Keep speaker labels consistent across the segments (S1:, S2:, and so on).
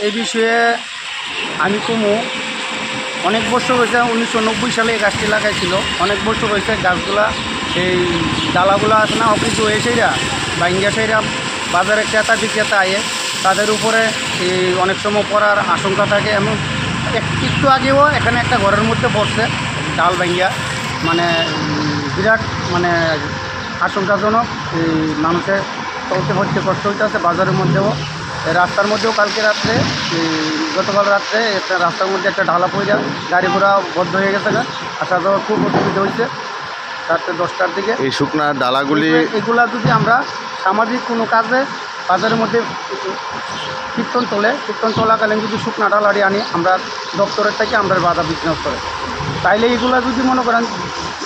S1: এই বিষয়ে আমি কমু অনেক বছর হয়েছে 1990 সালে এই গাছটি লাগাইছিল। অনেক বছর হয়েছে গাছগুলা এই ডালাগুলো আছে না অকৃত হয়ে সেইরা ভাঙ্গা সেইরা বাজারে ক্রেতা বিক্রেতা আয়ে তাদের উপরে এই অনেক সময় পড়ার আশঙ্কা থাকে। এমন একটু আগেও এখানে একটা ঘরের মধ্যে পড়ছে ডাল ভাঙ্গা, মানে বিরাট মানে আশঙ্কাজনক। এই মানুষের চলতে ফরতে কষ্ট হইতেছে। বাজারের মধ্যেও রাস্তার মধ্যেও কালকে রাত্রে গতকাল রাত্রে একটা রাস্তার মধ্যে একটা ঢালা পড়ে যায়, গাড়ি ঘোড়া বন্ধ হয়ে গেছে না, আসা যাওয়ার খুব অসুবিধা হয়েছে রাত্রে 10টার দিকে।
S2: এই শুকনা ডালাগুলি
S1: এগুলা যদি আমরা সামাজিক কোনো কাজে বাজারের মধ্যে কীর্তন চলাকালীন যদি শুকনা ডালাটি আনি আমরা দপ্তরের থেকে আমরা বাধা বিঘ্ন করে, তাইলে এগুলা যদি মনে করেন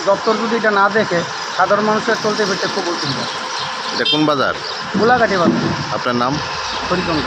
S1: দপ্তর যদি এটা না দেখে সাধারণ মানুষের চলতে ফিরতে খুব অসুবিধা।
S2: এটা কোন বাজার?
S1: গোলাঘাটি বাজার।
S2: আপনার নাম?
S1: হরিচন্দ্র।